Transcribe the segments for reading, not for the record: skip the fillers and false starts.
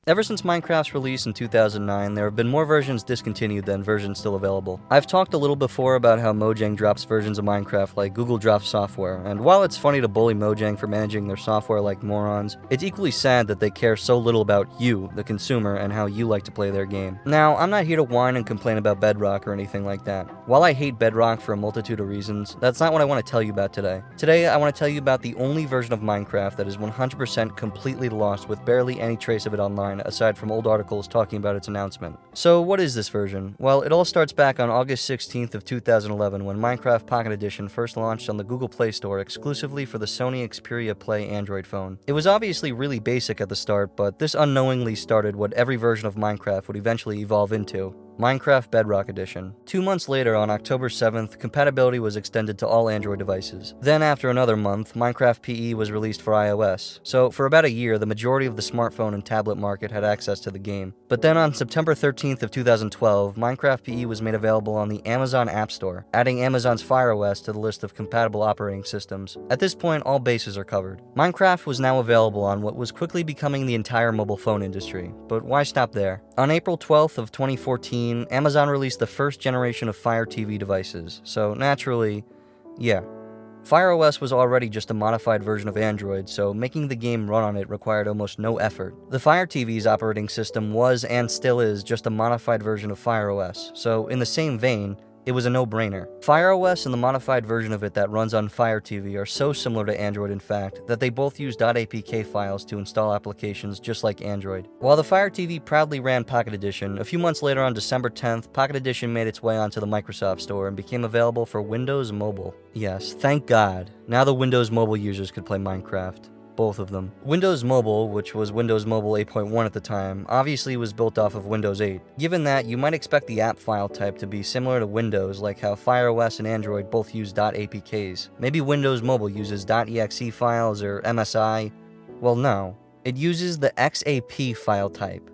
Ever since Minecraft's release in 2009, there have been more versions discontinued than versions still available. I've talked a little before about how Mojang drops versions of Minecraft like Google drops software, and while it's funny to bully Mojang for managing their software like morons, it's equally sad that they care so little about you, the consumer, and how you like to play their game. Now, I'm not here to whine and complain about Bedrock or anything like that. While I hate Bedrock for a multitude of reasons, that's not what I want to tell you about today. Today, I want to tell you about the only version of Minecraft that is 100% completely lost with barely any trace of it online, aside from old articles talking about its announcement. So what is this version? Well, it all starts back on August 16th of 2011 when Minecraft Pocket Edition first launched on the Google Play Store exclusively for the Sony Xperia Play Android phone. It was obviously really basic at the start, but this unknowingly started what every version of Minecraft would eventually evolve into: Minecraft Bedrock Edition. 2 months later, on October 7th, compatibility was extended to all Android devices. Then, after another month, Minecraft PE was released for iOS. So, for about a year, the majority of the smartphone and tablet market had access to the game. But then on September 13th of 2012, Minecraft PE was made available on the Amazon App Store, adding Amazon's Fire OS to the list of compatible operating systems. At this point, all bases are covered. Minecraft was now available on what was quickly becoming the entire mobile phone industry. But why stop there? On April 12th of 2014, Amazon released the first generation of Fire TV devices, so naturally, yeah. Fire OS was already just a modified version of Android, so making the game run on it required almost no effort. The Fire TV's operating system was, and still is, just a modified version of Fire OS, so in the same vein, it was a no-brainer. Fire OS and the modified version of it that runs on Fire TV are so similar to Android, in fact, that they both use .apk files to install applications just like Android. While the Fire TV proudly ran Pocket Edition, a few months later on December 10th, Pocket Edition made its way onto the Microsoft Store and became available for Windows Mobile. Yes, thank God. Now the Windows Mobile users could play Minecraft. Both of them. Windows Mobile, which was Windows Mobile 8.1 at the time, obviously was built off of Windows 8. Given that, you might expect the app file type to be similar to Windows, like how Fire OS and Android both use .apks. Maybe Windows Mobile uses .exe files or MSI? Well, no. It uses the XAP file type.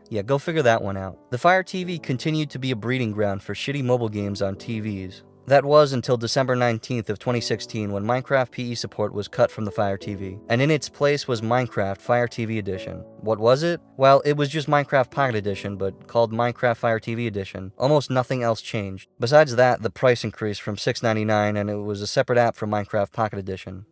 Yeah, go figure that one out. The Fire TV continued to be a breeding ground for shitty mobile games on TVs. That was until December 19th of 2016 when Minecraft PE support was cut from the Fire TV, and in its place was Minecraft Fire TV Edition. What was it? Well, it was just Minecraft Pocket Edition, but called Minecraft Fire TV Edition. Almost nothing else changed. Besides that, the price increased from $6.99 and it was a separate app for Minecraft Pocket Edition.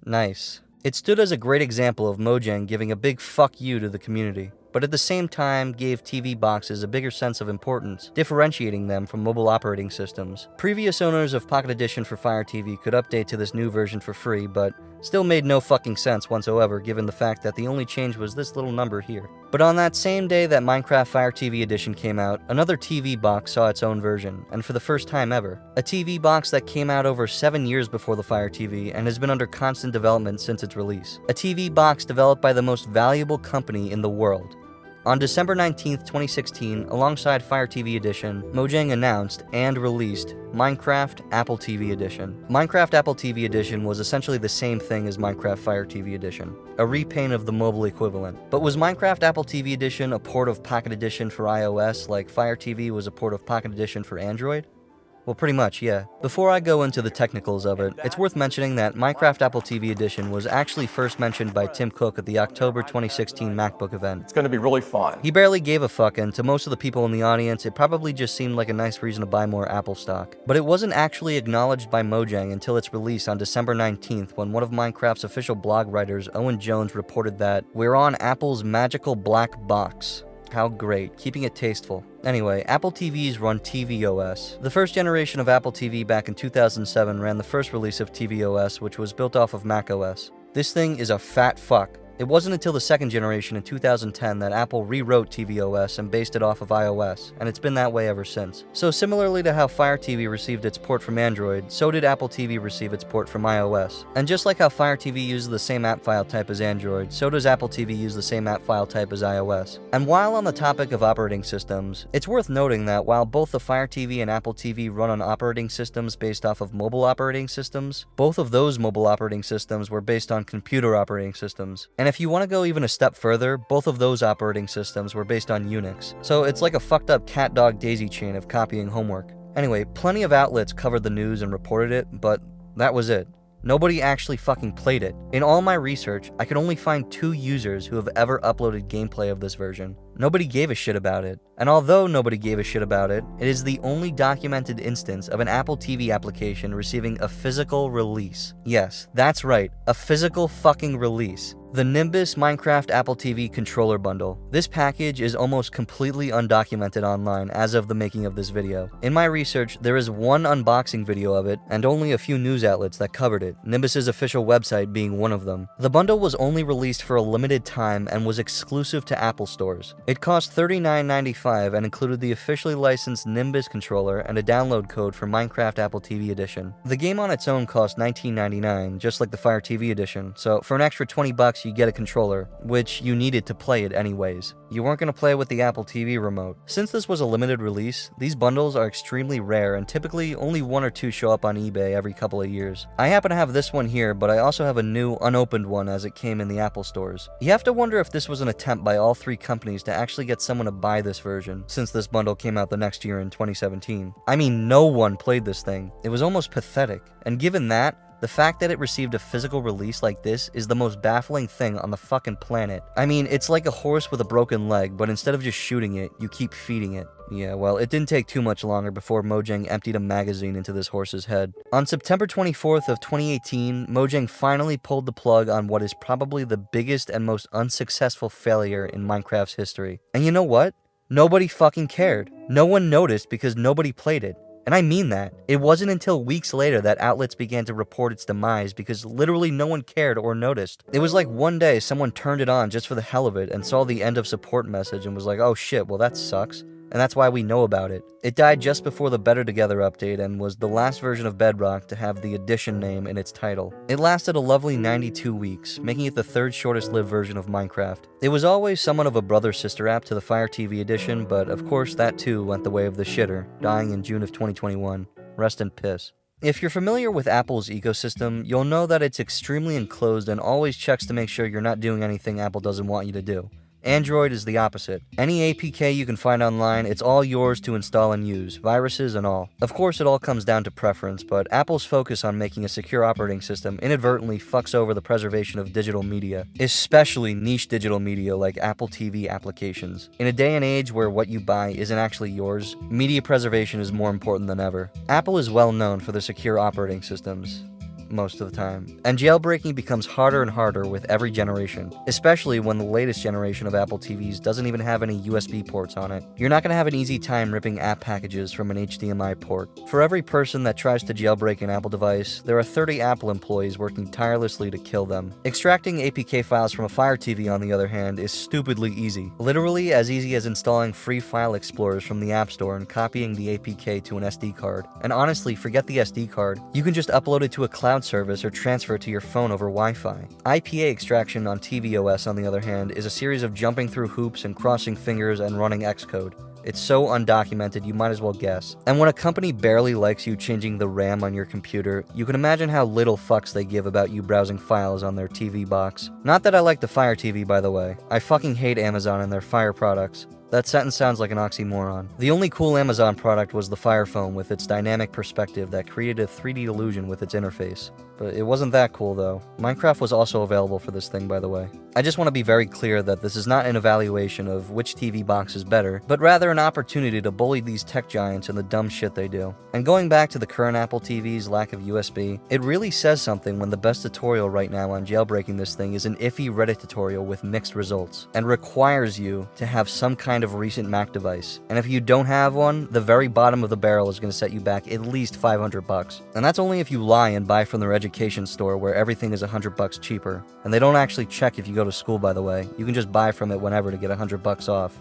Nice. It stood as a great example of Mojang giving a big fuck you to the community, but at the same time gave TV boxes a bigger sense of importance, differentiating them from mobile operating systems. Previous owners of Pocket Edition for Fire TV could update to this new version for free, but still made no fucking sense whatsoever given the fact that the only change was this little number here. But on that same day that Minecraft Fire TV Edition came out, another TV box saw its own version, and for the first time ever. A TV box that came out over 7 years before the Fire TV and has been under constant development since its release. A TV box developed by the most valuable company in the world. On December 19th, 2016, alongside Fire TV Edition, Mojang announced and released Minecraft Apple TV Edition. Minecraft Apple TV Edition was essentially the same thing as Minecraft Fire TV Edition, a repaint of the mobile equivalent. But was Minecraft Apple TV Edition a port of Pocket Edition for iOS like Fire TV was a port of Pocket Edition for Android? Well, pretty much, yeah. Before I go into the technicals of it, it's worth mentioning that Minecraft Apple TV Edition was actually first mentioned by Tim Cook at the October 2016 MacBook event. It's gonna be really fun. He barely gave a fuck, and to most of the people in the audience, it probably just seemed like a nice reason to buy more Apple stock. But it wasn't actually acknowledged by Mojang until its release on December 19th, when one of Minecraft's official blog writers, Owen Jones, reported that, "We're on Apple's magical black box." How great, keeping it tasteful. Anyway, Apple TVs run tvOS. The first generation of Apple TV back in 2007 ran the first release of tvOS, which was built off of macOS. This thing is a fat fuck. It wasn't until the second generation in 2010 that Apple rewrote tvOS and based it off of iOS, and it's been that way ever since. So similarly to how Fire TV received its port from Android, so did Apple TV receive its port from iOS. And just like how Fire TV uses the same app file type as Android, so does Apple TV use the same app file type as iOS. And while on the topic of operating systems, it's worth noting that while both the Fire TV and Apple TV run on operating systems based off of mobile operating systems, both of those mobile operating systems were based on computer operating systems. And if you want to go even a step further, both of those operating systems were based on Unix. So it's like a fucked up cat-dog-daisy chain of copying homework. Anyway, plenty of outlets covered the news and reported it, but that was it. Nobody actually fucking played it. In all my research, I could only find 2 users who have ever uploaded gameplay of this version. Nobody gave a shit about it. And although nobody gave a shit about it, it is the only documented instance of an Apple TV application receiving a physical release. Yes, that's right, a physical fucking release. The Nimbus Minecraft Apple TV controller bundle. This package is almost completely undocumented online as of the making of this video. In my research, there is one unboxing video of it, and only a few news outlets that covered it, Nimbus's official website being one of them. The bundle was only released for a limited time and was exclusive to Apple stores. It cost $39.95 and included the officially licensed Nimbus controller and a download code for Minecraft Apple TV Edition. The game on its own cost $19.99, just like the Fire TV Edition, so for an extra $20 you get a controller, which you needed to play it anyways. You weren't going to play with the Apple TV remote. Since this was a limited release, these bundles are extremely rare and typically only 1 or 2 show up on eBay every couple of years. I happen to have this one here, but I also have a new unopened one as it came in the Apple stores. You have to wonder if this was an attempt by all 3 companies to actually get someone to buy this version, since this bundle came out the next year in 2017. I mean, no one played this thing. It was almost pathetic. And given that, the fact that it received a physical release like this is the most baffling thing on the fucking planet. I mean, it's like a horse with a broken leg, but instead of just shooting it, you keep feeding it. Yeah, well, it didn't take too much longer before Mojang emptied a magazine into this horse's head. On September 24th of 2018, Mojang finally pulled the plug on what is probably the biggest and most unsuccessful failure in Minecraft's history. And you know what? Nobody fucking cared. No one noticed because nobody played it. And I mean that. It wasn't until weeks later that outlets began to report its demise because literally no one cared or noticed. It was like one day someone turned it on just for the hell of it and saw the end of support message and was like, oh shit, well that sucks. And that's why we know about it. It died just before the Better Together update and was the last version of Bedrock to have the Edition name in its title. It lasted a lovely 92 weeks, making it the 3rd shortest lived version of Minecraft. It was always somewhat of a brother-sister app to the Fire TV Edition, but of course that too went the way of the shitter, dying in June of 2021. Rest in piss. If you're familiar with Apple's ecosystem, you'll know that it's extremely enclosed and always checks to make sure you're not doing anything Apple doesn't want you to do. Android is the opposite. Any APK you can find online, it's all yours to install and use, viruses and all. Of course, it all comes down to preference, but Apple's focus on making a secure operating system inadvertently fucks over the preservation of digital media, especially niche digital media like Apple TV applications. In a day and age where what you buy isn't actually yours, media preservation is more important than ever. Apple is well known for their secure operating systems. Most of the time. And jailbreaking becomes harder and harder with every generation, especially when the latest generation of Apple TVs doesn't even have any USB ports on it. You're not going to have an easy time ripping app packages from an HDMI port. For every person that tries to jailbreak an Apple device, there are 30 Apple employees working tirelessly to kill them. Extracting APK files from a Fire TV, on the other hand, is stupidly easy. Literally as easy as installing free file explorers from the App Store and copying the APK to an SD card. And honestly, forget the SD card. You can just upload it to a cloud service or transfer it to your phone over Wi-Fi. IPA extraction on tvOS, on the other hand, is a series of jumping through hoops and crossing fingers and running Xcode. It's so undocumented, you might as well guess. And when a company barely likes you changing the RAM on your computer, you can imagine how little fucks they give about you browsing files on their TV box. Not that I like the Fire TV, by the way. I fucking hate Amazon and their Fire products. That sentence sounds like an oxymoron. The only cool Amazon product was the Fire Phone with its dynamic perspective that created a 3D illusion with its interface. But it wasn't that cool though. Minecraft was also available for this thing, by the way. I just want to be very clear that this is not an evaluation of which TV box is better, but rather an opportunity to bully these tech giants and the dumb shit they do. And going back to the current Apple TV's lack of USB, it really says something when the best tutorial right now on jailbreaking this thing is an iffy Reddit tutorial with mixed results, and requires you to have some kind of recent Mac device. And if you don't have one, the very bottom of the barrel is going to set you back at least $500. And that's only if you lie and buy from their education store where everything is $100 cheaper. And they don't actually check if you go to school, by the way. You can just buy from it whenever to get $100 off.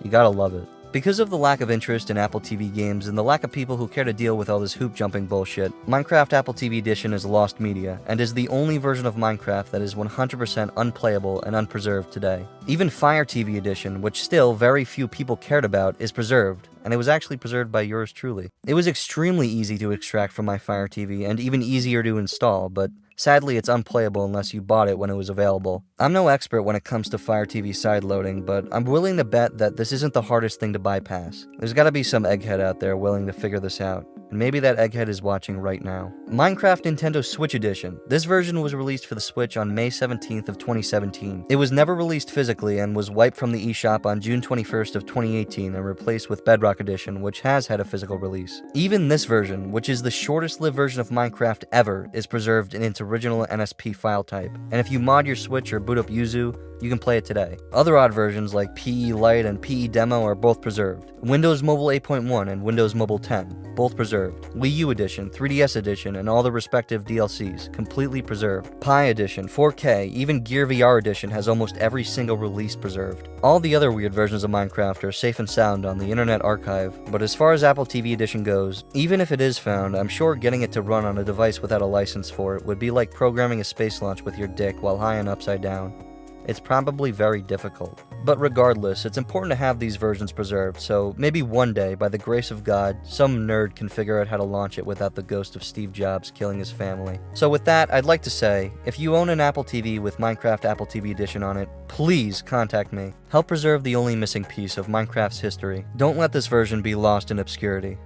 You gotta love it. Because of the lack of interest in Apple TV games and the lack of people who care to deal with all this hoop jumping bullshit, Minecraft Apple TV Edition is lost media, and is the only version of Minecraft that is 100% unplayable and unpreserved today. Even Fire TV Edition, which still very few people cared about, is preserved, and it was actually preserved by yours truly. It was extremely easy to extract from my Fire TV, and even easier to install, but sadly, it's unplayable unless you bought it when it was available. I'm no expert when it comes to Fire TV sideloading, but I'm willing to bet that this isn't the hardest thing to bypass. There's gotta be some egghead out there willing to figure this out. and maybe that egghead is watching right now. Minecraft Nintendo Switch Edition. This version was released for the Switch on May 17th of 2017. It was never released physically and was wiped from the eShop on June 21st of 2018 and replaced with Bedrock Edition, which has had a physical release. Even this version, which is the shortest-lived version of Minecraft ever, is preserved in its original NSP file type, and if you mod your Switch or boot up Yuzu, you can play it today. Other odd versions like PE Lite and PE Demo are both preserved. Windows Mobile 8.1 and Windows Mobile 10, both preserved. Wii U Edition, 3DS Edition, and all the respective DLCs, completely preserved. Pi Edition, 4K, even Gear VR Edition has almost every single release preserved. All the other weird versions of Minecraft are safe and sound on the Internet Archive, but as far as Apple TV Edition goes, even if it is found, I'm sure getting it to run on a device without a license for it would be like programming a space launch with your dick while high and upside down. It's probably very difficult. But regardless, it's important to have these versions preserved, so maybe one day, by the grace of God, some nerd can figure out how to launch it without the ghost of Steve Jobs killing his family. So with that, I'd like to say, if you own an Apple TV with Minecraft Apple TV Edition on it, please contact me. Help preserve the only missing piece of Minecraft's history. Don't let this version be lost in obscurity.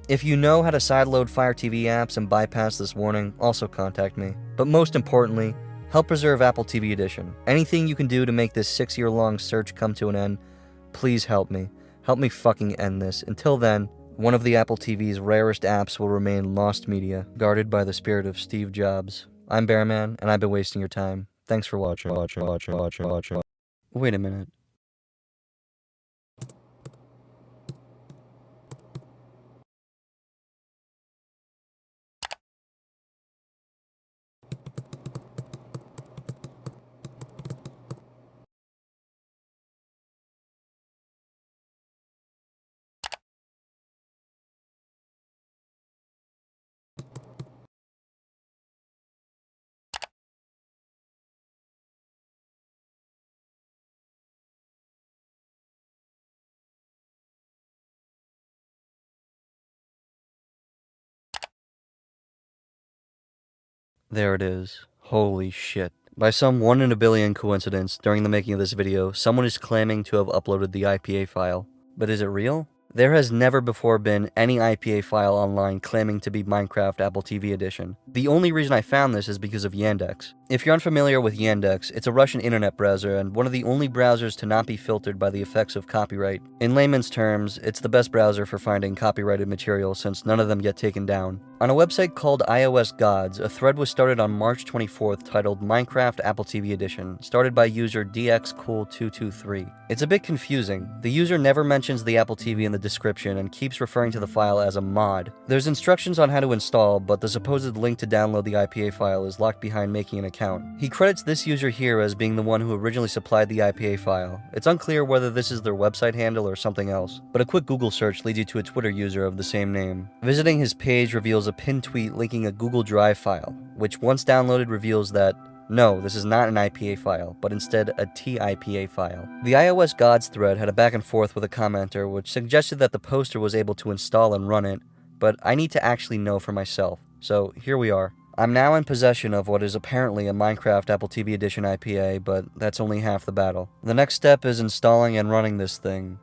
If you know how to sideload Fire TV apps and bypass this warning, also contact me. But most importantly, help preserve Apple TV Edition. Anything you can do to make this 6-year-long search come to an end, please help me. Help me fucking end this. Until then, one of the Apple TV's rarest apps will remain lost media, guarded by the spirit of Steve Jobs. I'm Bearman, and I've been wasting your time. Thanks for watching. Wait a minute. There it is. Holy shit. By some 1 in a billion coincidence, during the making of this video, someone is claiming to have uploaded the IPA file. But is it real? There has never before been any IPA file online claiming to be Minecraft Apple TV Edition. The only reason I found this is because of Yandex. If you're unfamiliar with Yandex, it's a Russian internet browser and one of the only browsers to not be filtered by the effects of copyright. In layman's terms, it's the best browser for finding copyrighted material since none of them get taken down. On a website called iOS Gods, a thread was started on March 24th titled Minecraft Apple TV Edition, started by user DXCool223. It's a bit confusing. The user never mentions the Apple TV in the description and keeps referring to the file as a mod. There's instructions on how to install, but the supposed link to download the IPA file is locked behind making an account. He credits this user here as being the one who originally supplied the IPA file. It's unclear whether this is their website handle or something else, but a quick Google search leads you to a Twitter user of the same name. Visiting his page reveals a pinned tweet linking a Google Drive file, which once downloaded reveals that no, this is not an IPA file, but instead a TIPA file. The iOS Gods thread had a back and forth with a commenter which suggested that the poster was able to install and run it, but I need to actually know for myself, so here we are. I'm now in possession of what is apparently a Minecraft Apple TV Edition IPA, but that's only half the battle. The next step is installing and running this thing.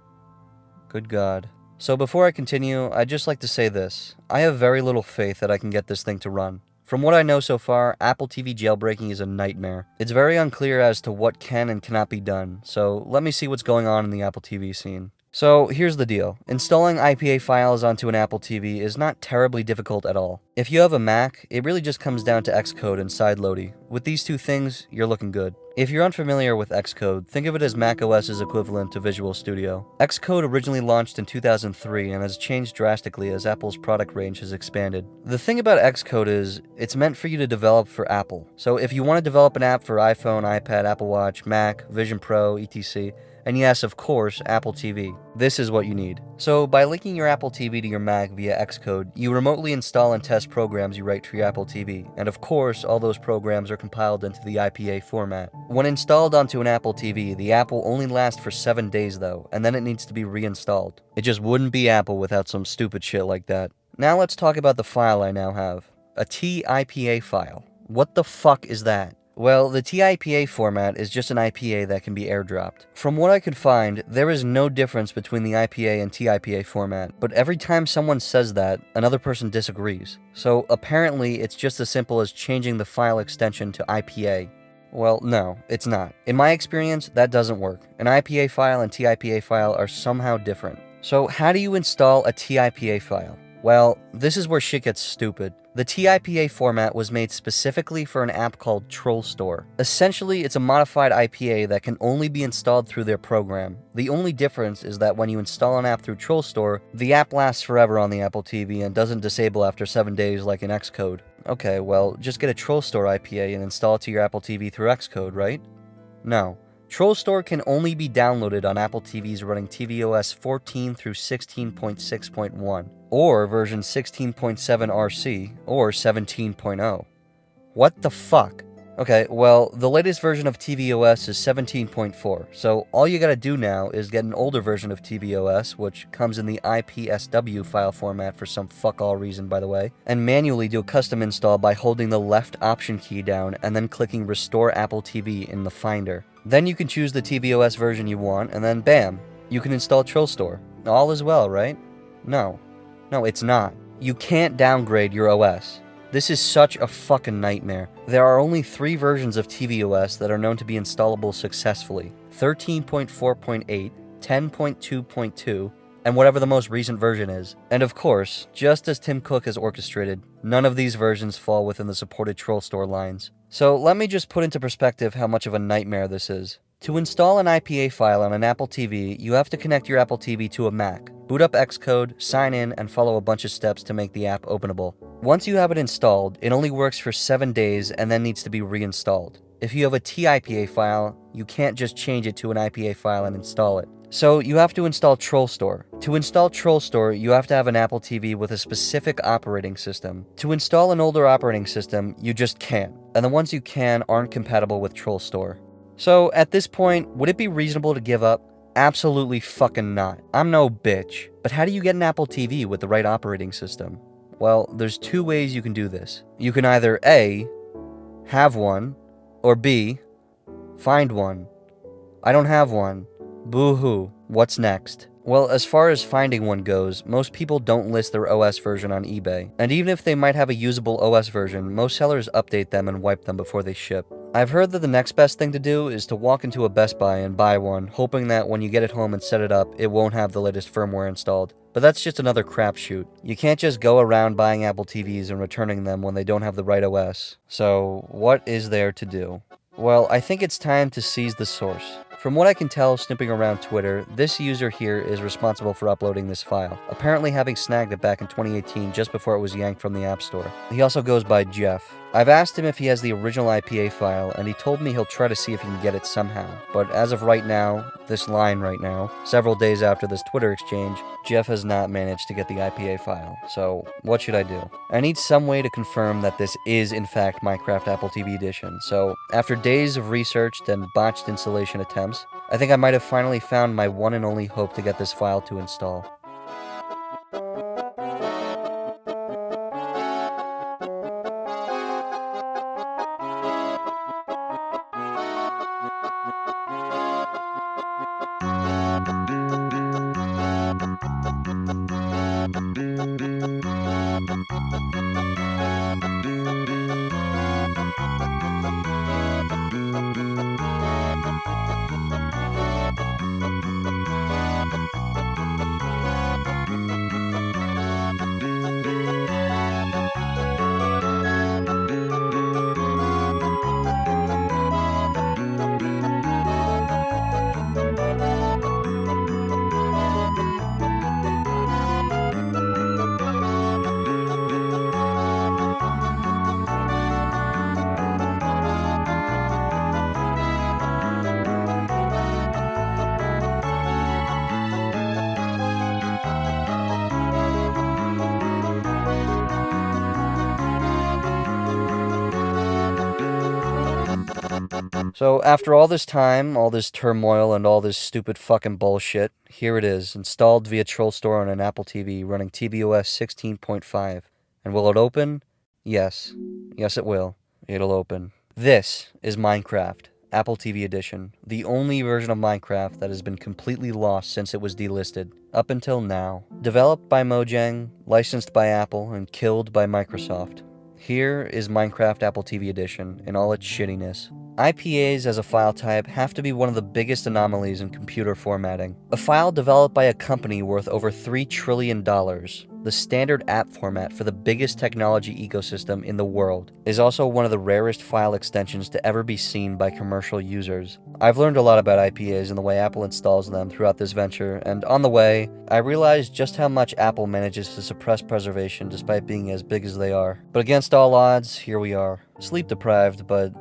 Good God. So before I continue, I'd just like to say this. I have very little faith that I can get this thing to run. From what I know so far, Apple TV jailbreaking is a nightmare. It's very unclear as to what can and cannot be done, so let me see what's going on in the Apple TV scene. So here's the deal. Installing IPA files onto an Apple TV is not terribly difficult at all. If you have a Mac, it really just comes down to Xcode and sideloady. With these two things, you're looking good. If you're unfamiliar with Xcode, think of it as macOS's equivalent to Visual Studio. Xcode originally launched in 2003 and has changed drastically as Apple's product range has expanded. The thing about Xcode is, it's meant for you to develop for Apple. So if you want to develop an app for iPhone, iPad, Apple Watch, Mac, Vision Pro, etc., and yes, of course, Apple TV. This is what you need. So by linking your Apple TV to your Mac via Xcode, you remotely install and test programs you write for your Apple TV. And of course, all those programs are compiled into the IPA format. When installed onto an Apple TV, the app will only last for 7 days though, and then it needs to be reinstalled. It just wouldn't be Apple without some stupid shit like that. Now let's talk about the file I now have. A TIPA file. What the fuck is that? Well, the TIPA format is just an IPA that can be airdropped. From what I could find, there is no difference between the IPA and TIPA format, but every time someone says that, another person disagrees. So apparently it's just as simple as changing the file extension to IPA. Well, no, it's not. In my experience, that doesn't work. An IPA file and TIPA file are somehow different. So how do you install a TIPA file? Well, this is where shit gets stupid. The TIPA format was made specifically for an app called TrollStore. Essentially, it's a modified IPA that can only be installed through their program. The only difference is that when you install an app through TrollStore, the app lasts forever on the Apple TV and doesn't disable after 7 days like in Xcode. Okay, well, just get a TrollStore IPA and install it to your Apple TV through Xcode, right? No. TrollStore can only be downloaded on Apple TVs running tvOS 14 through 16.6.1, or version 16.7 RC, or 17.0. What the fuck? Okay, well, the latest version of tvOS is 17.4, so all you gotta do now is get an older version of tvOS, which comes in the IPSW file format for some fuck-all reason, by the way, and manually do a custom install by holding the left option key down and then clicking Restore Apple TV in the Finder. Then you can choose the tvOS version you want, and then bam, you can install TrollStore. All is well, right? No, it's not. You can't downgrade your OS. This is such a fucking nightmare. There are only 3 versions of tvOS that are known to be installable successfully: 13.4.8, 10.2.2, and whatever the most recent version is. And of course, just as Tim Cook has orchestrated, none of these versions fall within the supported TrollStore lines. So let me just put into perspective how much of a nightmare this is. To install an IPA file on an Apple TV, you have to connect your Apple TV to a Mac, boot up Xcode, sign in, and follow a bunch of steps to make the app openable. Once you have it installed, it only works for 7 days and then needs to be reinstalled. If you have a TIPA file, you can't just change it to an IPA file and install it. So you have to install TrollStore. To install TrollStore, you have to have an Apple TV with a specific operating system. To install an older operating system, you just can't, and the ones you can aren't compatible with TrollStore. So at this point, would it be reasonable to give up? Absolutely fucking not. I'm no bitch. But how do you get an Apple TV with the right operating system? Well, there's 2 ways you can do this. You can either A, have one, or B, find one. I don't have one. Boo-hoo. What's next? Well, as far as finding one goes, most people don't list their OS version on eBay. And even if they might have a usable OS version, most sellers update them and wipe them before they ship. I've heard that the next best thing to do is to walk into a Best Buy and buy one, hoping that when you get it home and set it up, it won't have the latest firmware installed. But that's just another crapshoot. You can't just go around buying Apple TVs and returning them when they don't have the right OS. So, what is there to do? Well, I think it's time to seize the source. From what I can tell snooping around Twitter, this user here is responsible for uploading this file, apparently having snagged it back in 2018 just before it was yanked from the App Store. He also goes by Jeff. I've asked him if he has the original IPA file, and he told me he'll try to see if he can get it somehow. But as of right now, several days after this Twitter exchange, Jeff has not managed to get the IPA file. So, what should I do? I need some way to confirm that this is in fact Minecraft Apple TV Edition, so after days of research and botched installation attempts, I think I might have finally found my one and only hope to get this file to install. So after all this time, all this turmoil, and all this stupid fucking bullshit, here it is, installed via TrollStore on an Apple TV running tvOS 16.5. And will it open? Yes. Yes, it will. It'll open. This is Minecraft, Apple TV Edition, the only version of Minecraft that has been completely lost since it was delisted, up until now. Developed by Mojang, licensed by Apple, and killed by Microsoft. Here is Minecraft Apple TV Edition in all its shittiness. IPAs as a file type have to be one of the biggest anomalies in computer formatting. A file developed by a company worth over $3 trillion, the standard app format for the biggest technology ecosystem in the world, is also one of the rarest file extensions to ever be seen by commercial users. I've learned a lot about IPAs and the way Apple installs them throughout this venture, and on the way, I realized just how much Apple manages to suppress preservation despite being as big as they are. But against all odds, here we are. Sleep deprived, but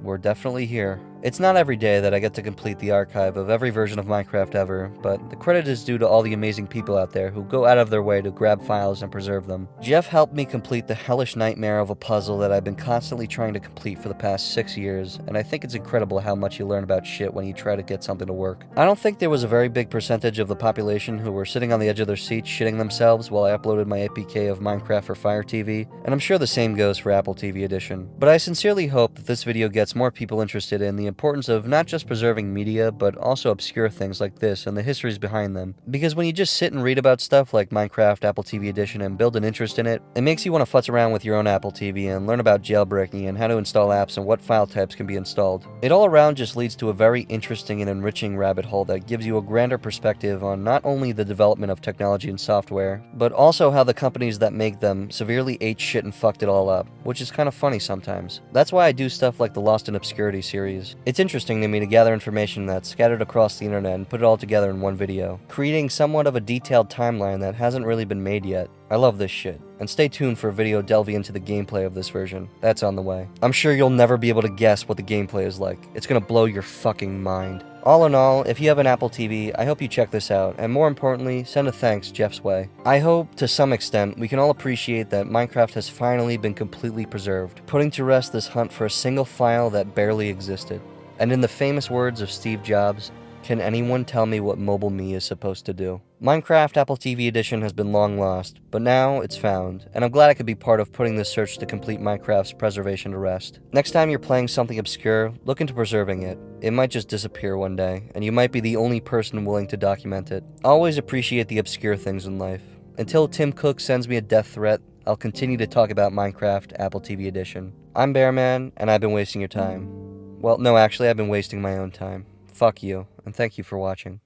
we're definitely here. It's not every day that I get to complete the archive of every version of Minecraft ever, but the credit is due to all the amazing people out there who go out of their way to grab files and preserve them. Jeff helped me complete the hellish nightmare of a puzzle that I've been constantly trying to complete for the past 6 years, and I think it's incredible how much you learn about shit when you try to get something to work. I don't think there was a very big percentage of the population who were sitting on the edge of their seats shitting themselves while I uploaded my APK of Minecraft for Fire TV, and I'm sure the same goes for Apple TV Edition. But I sincerely hope that this video gets more people interested in the importance of not just preserving media, but also obscure things like this and the histories behind them. Because when you just sit and read about stuff like Minecraft Apple TV Edition and build an interest in it, it makes you want to futz around with your own Apple TV and learn about jailbreaking and how to install apps and what file types can be installed. It all around just leads to a very interesting and enriching rabbit hole that gives you a grander perspective on not only the development of technology and software, but also how the companies that make them severely ate shit and fucked it all up, which is kind of funny sometimes. That's why I do stuff like the Lost in Obscurity series. It's interesting to me to gather information that's scattered across the internet and put it all together in one video, creating somewhat of a detailed timeline that hasn't really been made yet. I love this shit, and stay tuned for a video delving into the gameplay of this version. That's on the way. I'm sure you'll never be able to guess what the gameplay is like. It's gonna blow your fucking mind. All in all, if you have an Apple TV, I hope you check this out, and more importantly, send a thanks Jeff's way. I hope, to some extent, we can all appreciate that Minecraft has finally been completely preserved, putting to rest this hunt for a single file that barely existed. And in the famous words of Steve Jobs, can anyone tell me what mobile me is supposed to do? Minecraft Apple TV Edition has been long lost, but now it's found, and I'm glad I could be part of putting this search to complete Minecraft's preservation to rest. Next time you're playing something obscure, look into preserving it. It might just disappear one day, and you might be the only person willing to document it. Always appreciate the obscure things in life. Until Tim Cook sends me a death threat, I'll continue to talk about Minecraft Apple TV Edition. I'm Bearman, and I've been wasting your time. Well, no, actually, I've been wasting my own time. Fuck you, and thank you for watching.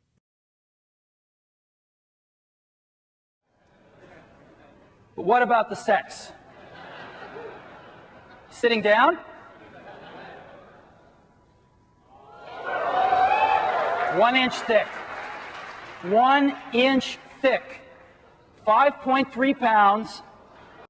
But what about the sex? Sitting down? 1 inch thick. 1 inch thick. 5.3 pounds.